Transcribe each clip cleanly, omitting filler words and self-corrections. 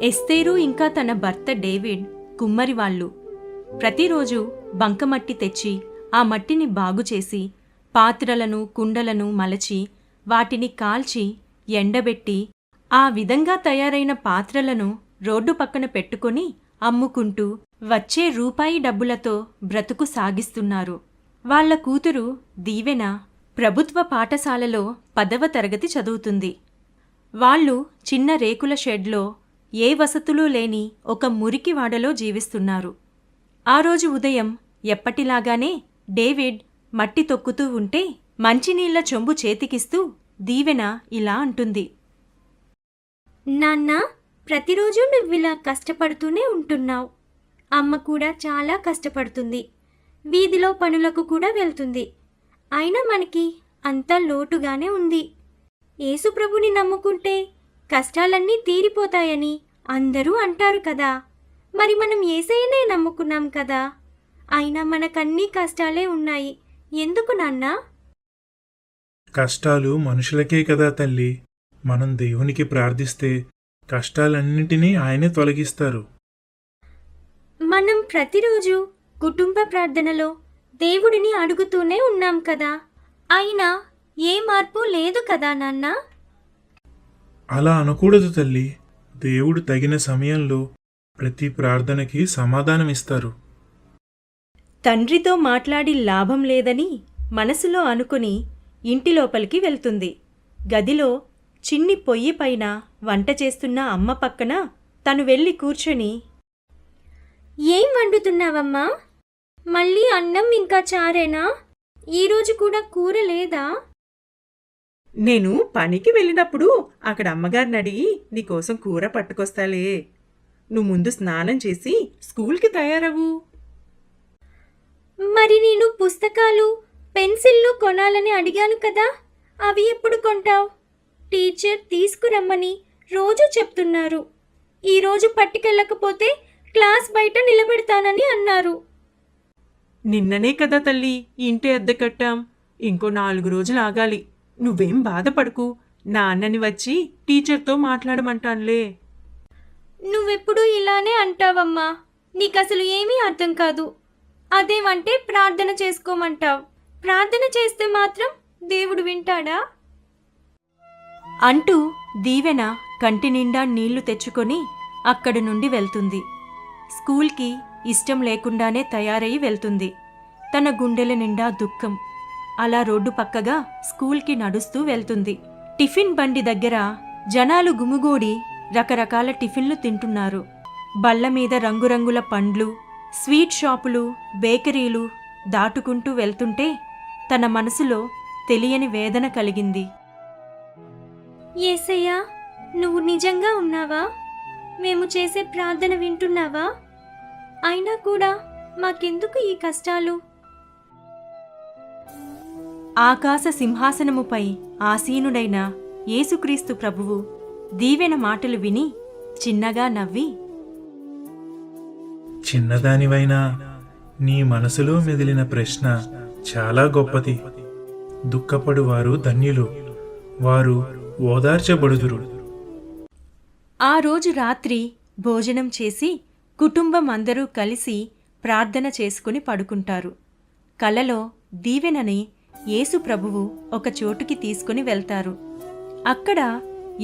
ఎస్తేరు ఇంకా తన భర్త డేవిడ్ కుమ్మరివాళ్ళు ప్రతిరోజు బంకమట్టి తెచ్చి ఆ మట్టిని బాగుచేసి పాత్రలను కుండలను మలచి వాటిని కాల్చి ఎండబెట్టి ఆ విధంగా తయారైన పాత్రలను రోడ్డు పక్కన పెట్టుకొని అమ్ముకుంటూ వచ్చే రూపాయి డబ్బులతో బ్రతుకు సాగిస్తున్నారు. వాళ్ల కూతురు దీవెన ప్రభుత్వ పాఠశాలలో 10వ తరగతి చదువుతుంది. వాళ్ళు చిన్న రేకుల షెడ్లో ఏ వసతులు లేని ఒక మురికివాడలో జీవిస్తున్నారు. ఆ రోజు ఉదయం ఎప్పటిలాగానే డేవిడ్ మట్టి తొక్కుతూ ఉంటే మంచినీళ్ల చెంబు చేతికిస్తూ దీవెన ఇలా అంటుంది. నాన్నా, ప్రతిరోజు నువ్విలా కష్టపడుతూనే ఉంటున్నావు. అమ్మ కూడా చాలా కష్టపడుతుంది. వీధిలో పనులకు కూడా వెళ్తుంది. అయినా మనకి అంతా లోటుగానే ఉంది. యేసుప్రభుని నమ్ముకుంటే కష్టాలన్నీ తీరిపోతాయని అందరూ అంటారు కదా. మరి మనం యేసయ్యనే నమ్ముకున్నాం కదా. అయినా మనకన్నీ కష్టాలే ఉన్నాయి. ఎందుకు నాన్నా? కష్టాలు మనుషులకే కదా తల్లి. మనం దేవునికి ప్రార్థిస్తే కష్టాలన్నింటినీ ఆయనే తొలగిస్తారు. మనం ప్రతిరోజు కుటుంబ ప్రార్థనలో దేవుడిని అడుగుతూనే ఉన్నాం కదా. అయినా ఏ మార్పు లేదు కదా నాన్నా? అలా అనకూడదు తల్లి. దేవుడు తగిన సమయంలో ప్రతి ప్రార్థనకి సమాధానమిస్తారు. తండ్రితో మాట్లాడి లాభం లేదని మనసులో అనుకుని ఇంటి లోపలికి వెళ్తుంది. గదిలో చిన్ని పొయ్యి పైన వంట చేస్తున్న అమ్మ పక్కన తను వెళ్ళి కూర్చొని, ఏం వండుతున్నావమ్మా? మళ్ళీ అన్నం ఇంకా చారేనా? ఈరోజు కూడా కూర లేదా? నేను పనికి వెళ్ళినప్పుడు అక్కడ అమ్మగారిని అడిగి నీకోసం కూర పట్టుకొస్తాలే. నువ్వు ముందు స్నానం చేసి స్కూల్కి తయారవు. మరి నేను పుస్తకాలు, పెన్సిళ్ళు కొనాలని అడిగాను కదా. అవి ఎప్పుడు కొంటావు? టీచర్ తీసుకురమ్మని రోజు చెప్తున్నారు. ఈరోజు పట్టుకెళ్ళకపోతే క్లాస్ బయట నిలబెడతానని అన్నారు. నిన్ననే కదా తల్లి ఇంటి అద్దె కట్టాం. ఇంకో 4 రోజులు ఆగాలి. నువ్వేం బాధపడకు. నాన్నని వచ్చి టీచర్తో మాట్లాడమంటానులే. నువ్వెప్పుడు ఇలానే అంటావమ్మా. నీకసలు ఏమీ అర్థం కాదు. అదేమంటే ప్రార్థన చేసుకోమంటావు. ప్రార్థన చేస్తే మాత్రం దేవుడు వింటాడా? అంటూ దీవెన కంటి నిండా నీళ్లు తెచ్చుకొని అక్కడి నుండి వెళ్తుంది. స్కూల్కి ఇష్టం లేకుండానే తయారయి వెళ్తుంది. తన గుండెల నిండా దుఃఖం. అలా రోడ్డు పక్కగా స్కూల్కి నడుస్తూ వెళ్తుంది. టిఫిన్ బండి దగ్గర జనాలు గుమిగూడి రకరకాల టిఫిన్లు తింటున్నారు. బల్ల మీద రంగురంగుల పండ్లు, స్వీట్ షాపులు, బేకరీలు దాటుకుంటూ వెళ్తుంటే తన మనసులో తెలియని వేదన కలిగింది. యేసయ్యా, నువ్వు నిజంగా ఉన్నావా? మేము చేసే ప్రార్థన వింటున్నావా? అయినా కూడా మాకెందుకు ఈ కష్టాలు? ఆకాశ సింహాసనముపై ఆసీనుడైన యేసుక్రీస్తు ప్రభువు దీవెన మాటలు విని చిన్నగా నవ్వి, చిన్నదానివైనా నీ మనసులో మెదిలిన ప్రశ్న చాలా గొప్పది. దుఃఖపడువారు ధన్యులు, వారు ఓదార్చబడుదురు. ఆ రోజు రాత్రి భోజనం చేసి కుటుంబం అందరూ కలిసి ప్రార్థన చేసుకుని పడుకుంటారు. కలలో దీవెనని యేసు ప్రభువు ఒక చోటుకి తీసుకుని వెళ్తారు. అక్కడ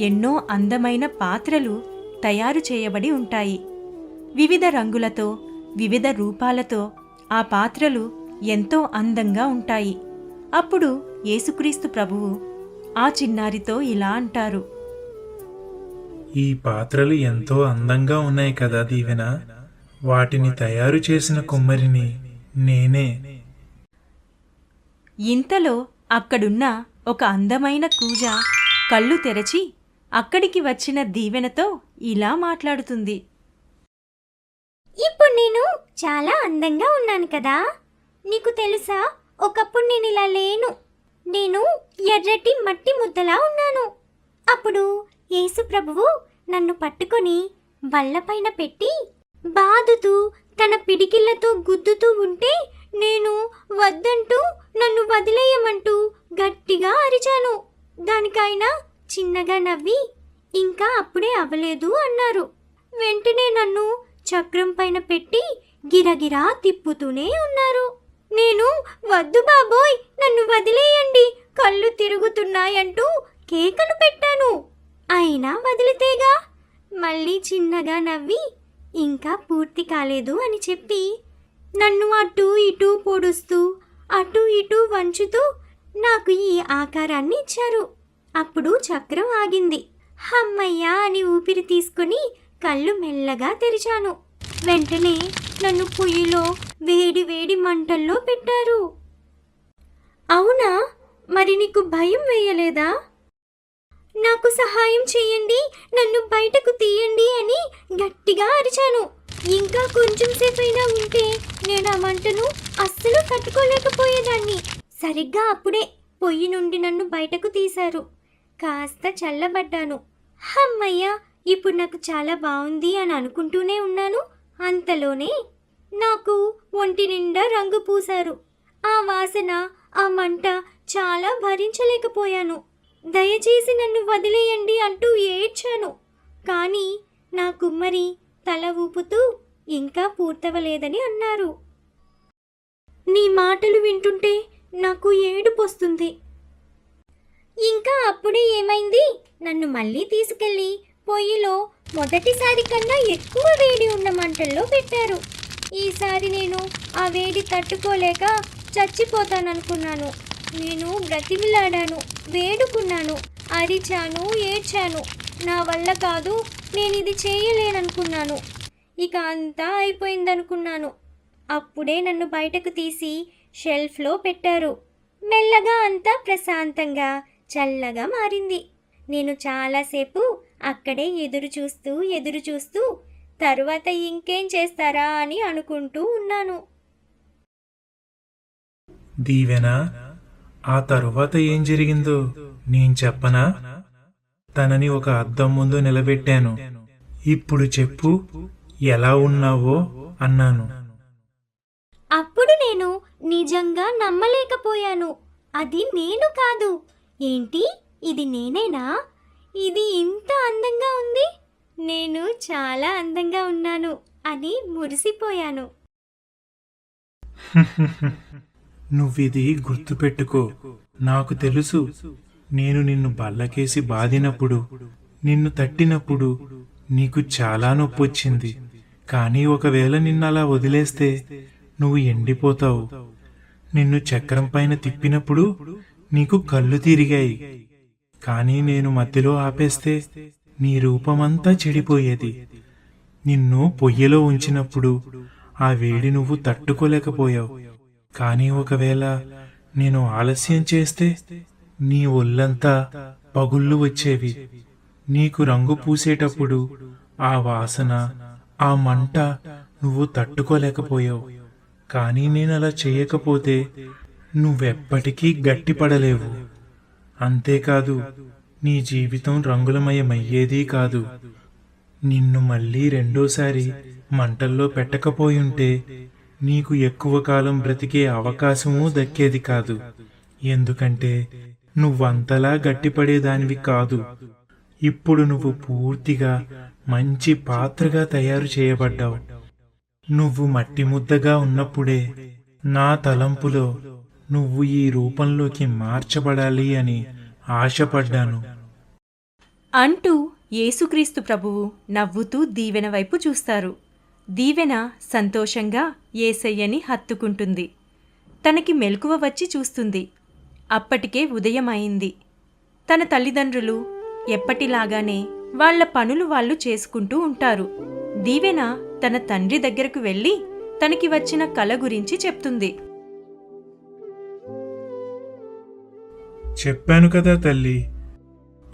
ఎన్నో అందమైన పాత్రలు తయారు చేయబడి ఉంటాయి. వివిధ రంగులతో, వివిధ రూపాలతో ఆ పాత్రలు ఎంతో అందంగా ఉంటాయి. అప్పుడు యేసుక్రీస్తు ప్రభువు ఆ చిన్నారితో ఇలా అంటారు. ఈ పాత్రలు ఎంతో అందంగా ఉన్నాయి కదా దీవెన. వాటిని తయారు చేసిన కుమ్మరిని నేనే. ఇంతలో అక్కడున్న ఒక అందమైన కూజ కళ్ళు తెరచి అక్కడికి వచ్చిన దీవెనతో ఇలా మాట్లాడుతుంది. ఇప్పుడు నేను చాలా అందంగా ఉన్నాను కదా. నీకు తెలుసా, ఒకప్పుడు నేను ఇలా లేను. నేను ఎర్రటి మట్టి ముద్దలా ఉన్నాను. అప్పుడు యేసు ప్రభువు నన్ను పట్టుకొని బల్లపైన పెట్టి బాదుతూ తన పిడికిళ్లతో గుద్దుతూ ఉంటే నేను వద్దంటూ నన్ను వదిలేయమంటూ గట్టిగా అరిచాను. దానికైనా చిన్నగా నవ్వి ఇంకా అప్పుడే అవ్వలేదు అన్నారు. వెంటనే నన్ను చక్రం పైన పెట్టి గిరగిరా తిప్పుతూనే ఉన్నారు. నేను వద్దు బాబోయ్, నన్ను వదిలేయండి, కళ్ళు తిరుగుతున్నాయంటూ కేకలు పెట్టాను. అయినా వదిలితేగా. మళ్ళీ చిన్నగా నవ్వి ఇంకా పూర్తి కాలేదు అని చెప్పి నన్ను అటూ ఇటూ పొడుస్తూ అటూ ఇటూ వంచుతూ నాకు ఈ ఆకారాన్ని ఇచ్చారు. అప్పుడు చక్రం ఆగింది. హమ్మయ్యా అని ఊపిరి తీసుకుని కళ్ళు మెల్లగా తెరిచాను. వెంటనే నన్ను పొయ్యిలో వేడి వేడి మంటల్లో పెట్టారు. అవునా? మరి నీకు భయం వేయలేదా? నాకు సహాయం చేయండి, నన్ను బయటకు తీయండి అని గట్టిగా అరిచాను. ఇంకా కొంచెం సేపైనా ఉంటే నేను ఆ మంటను అస్సలు తట్టుకోలేకపోయేదాన్ని. సరిగ్గా అప్పుడే పొయ్యి నుండి నన్ను బయటకు తీశారు. కాస్త చల్లబడ్డాను. హమ్మయ్య, ఇప్పుడు నాకు చాలా బాగుంది అని అనుకుంటూనే ఉన్నాను. అంతలోనే నాకు ఒంటి నిండా రంగు పూశారు. ఆ వాసన, ఆ మంట చాలా భరించలేకపోయాను. దయచేసి నన్ను వదిలేయండి అంటూ ఏడ్చాను. కానీ నా కుమ్మరి తల ఊపుతూ ఇంకా పూర్తవలేదని అన్నారు. నీ మాటలు వింటుంటే నాకు ఏడుపొస్తుంది. ఇంకా అప్పుడే ఏమైంది? నన్ను మళ్ళీ తీసుకెళ్ళి పొయ్యిలో మొదటిసారి కన్నా ఎక్కువ వేడి ఉన్న మంటల్లో పెట్టారు. ఈసారి నేను ఆ వేడి తట్టుకోలేక చచ్చిపోతాననుకున్నాను. నేను బ్రతిమిలాడాను, వేడుకున్నాను, అరిచాను, ఏడ్చాను. నా వల్ల కాదు, నేను ఇది చేయలేననుకున్నాను. ఇక అంతా అయిపోయిందనుకున్నాను. అప్పుడే నన్ను బయటకు తీసి షెల్ఫ్లో పెట్టారు. మెల్లగా అంతా ప్రశాంతంగా చల్లగా మారింది. నేను చాలాసేపు అక్కడే ఎదురు చూస్తూ తరువాత ఇంకేం చేస్తారా అని అనుకుంటూ ఉన్నాను. దీవెనా, ఆ తరువాత ఏం జరిగిందో నేను చెప్పనా? తనని ఒక అద్దం ముందు నిలబెట్టాను. ఇప్పుడు చెప్పు, ఎలా ఉన్నావో అన్నాను. అప్పుడు నేను నిజంగా నమ్మలేకపోయాను. అది నేను కాదు. ఏంటి, ఇది నేనేనా? ఇది ఇంత అందంగా ఉంది. నేను చాలా అందంగా ఉన్నాను అని మురిసిపోయాను. నువ్విది గుర్తుపెట్టుకో. నాకు తెలుసు, నేను నిన్ను బల్లకేసి బాదినప్పుడు, నిన్ను తట్టినప్పుడు నీకు చాలా నొప్పొచ్చింది. కానీ ఒకవేళ నిన్నలా వదిలేస్తే నువ్వు ఎండిపోతావు. నిన్ను చక్రం పైన తిప్పినప్పుడు నీకు కళ్ళు తిరిగాయి. కానీ నేను మధ్యలో ఆపేస్తే నీ రూపమంతా చెడిపోయేది. నిన్ను పొయ్యిలో ఉంచినప్పుడు ఆ వేడి నువ్వు తట్టుకోలేకపోయావు. కానీ ఒకవేళ నేను ఆలస్యం చేస్తే నీ ఒళ్ళంతా పగుళ్ళు వచ్చేవి. నీకు రంగు పూసేటప్పుడు ఆ వాసన, ఆ మంట నువ్వు తట్టుకోలేకపోయావు. కానీ నేను అలా చేయకపోతే నువ్వెప్పటికీ గట్టిపడలేవు. అంతేకాదు, నీ జీవితం రంగులమయమయ్యేదీ కాదు. నిన్ను మళ్ళీ రెండోసారి మంటల్లో పెట్టకపోయుంటే నీకు ఎక్కువ కాలం బ్రతికే అవకాశమూ దక్కేది కాదు. ఎందుకంటే నువ్వంతలా గట్టిపడేదానివి కాదు. ఇప్పుడు నువ్వు పూర్తిగా మంచి పాత్రగా తయారు చేయబడ్డావు. నువ్వు మట్టి ముద్దగా ఉన్నప్పుడే నా తలంపులో నువ్వు ఈ రూపంలోకి మార్చబడాలి అని ఆశపడ్డాను అంటూ యేసుక్రీస్తు ప్రభువు నవ్వుతూ దీవెన వైపు చూస్తారు. దీవెన సంతోషంగా యేసయ్యని హత్తుకుంటుంది. తనకి మెలకువ వచ్చి చూస్తుంది. అప్పటికే ఉదయం అయింది. తన తల్లిదండ్రులు ఎప్పటిలాగానే వాళ్ల పనులు వాళ్ళు చేసుకుంటూ ఉంటారు. దీవెన తన తండ్రి దగ్గరకు వెళ్ళి తనకి వచ్చిన కల గురించి చెప్తుంది. చెప్పాను కదా తల్లి,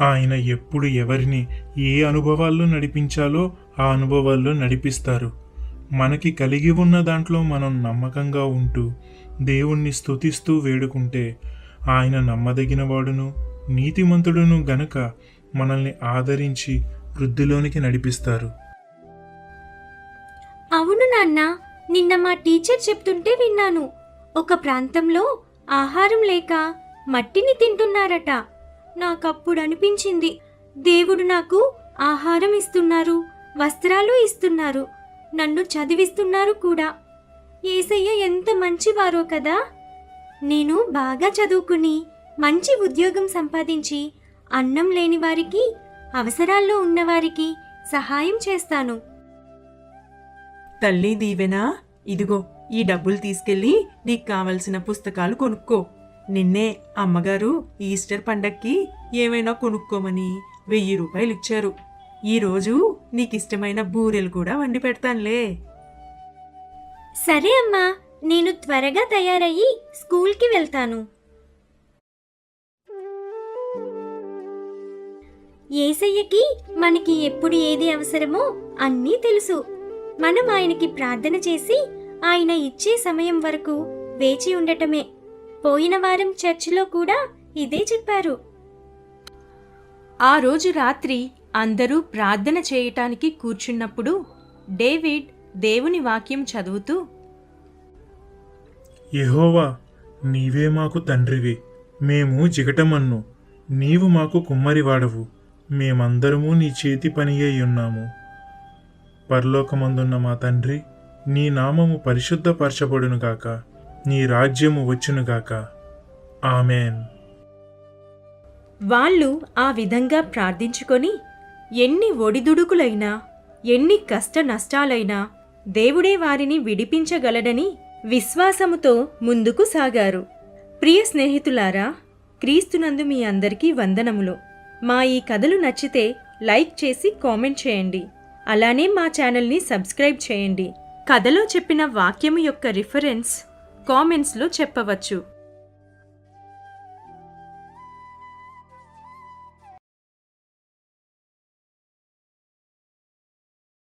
ఆయన ఎప్పుడు ఎవరిని ఏ అనుభవాల్లో నడిపించాలో ఆ అనుభవాల్లో నడిపిస్తారు. మనకి కలిగి ఉన్న దాంట్లో మనం నమ్మకంగా ఉంటూ దేవుణ్ణి స్తుతిస్తూ వేడుకుంటే ఆయన నమ్మదగినవాడును నీతిమంతుడును గనక మనల్ని ఆదరించి వృద్ధిలోనికి నడిపిస్తారు. అవును నాన్న, నిన్న మా టీచర్ చెప్తుంటే విన్నాను. ఒక ప్రాంతంలో ఆహారం లేక మట్టిని తింటున్నారట. నాకప్పుడు అనిపించింది, దేవుడు నాకు ఆహారం ఇస్తున్నారు, వస్త్రాలు ఇస్తున్నారు, నన్ను చదివిస్తున్నారు కూడా. యేసయ్య ఎంత మంచివారో కదా. నేను బాగా చదువుకుని మంచి ఉద్యోగం సంపాదించి అన్నం లేని వారికి, అవసరాల్లో ఉన్నవారికి సహాయం చేస్తాను. తల్లి దీవెనా, ఇదిగో ఈ డబ్బులు తీసుకెళ్ళి నీకు కావలసిన పుస్తకాలు కొనుక్కో. నిన్నే అమ్మగారు ఈస్టర్ పండక్కి ఏమైనా కొనుక్కోమని 1000 రూపాయలు ఇచ్చారు. ఈరోజు నీకిష్టమైన బూరెలు కూడా వండి పెడతానులే. సరే అమ్మా, నేను త్వరగా తయారయ్యి స్కూల్కి వెళ్తాను. యేసయ్యకి మనకి ఎప్పుడు ఏది అవసరమో అన్నీ తెలుసు. మనం ఆయనకి ప్రార్థన చేసి ఆయన ఇచ్చే సమయం వరకు వేచి ఉండటమే. పోయిన వారం చర్చిలో కూడా ఇదే చెప్పారు. ఆ రోజు రాత్రి అందరూ ప్రార్థన చేయటానికి కూర్చున్నప్పుడు డేవిడ్ దేవుని వాక్యం చదువుతూ, యెహోవా, నీవే మాకు తండ్రివి, మేము జిగటమన్ను, నీవు మాకు కుమ్మరివాడవు, మేమందరము నీ చేతి పని అయి ఉన్నాము. పరలోకమందున్న మా తండ్రి, నీ నామము పరిశుద్ధపరచబడునుగాక, నీ రాజ్యము వచ్చునుగాక. ఆమెన్. వాళ్ళు ఆ విధంగా ప్రార్థించుకొని ఎన్ని ఒడిదుడుకులైనా, ఎన్ని కష్ట నష్టాలైనా దేవుడే వారిని విడిపించగలడని విశ్వాసముతో ముందుకు సాగారు. ప్రియ స్నేహితులారా, క్రీస్తునందు మీ అందరికీ వందనములు. మా ఈ కథలు నచ్చితే లైక్ చేసి కామెంట్ చేయండి. అలానే మా ఛానల్ని సబ్స్క్రైబ్ చేయండి. కథలో చెప్పిన వాక్యము యొక్క రిఫరెన్స్ కామెంట్స్లో చెప్పవచ్చు.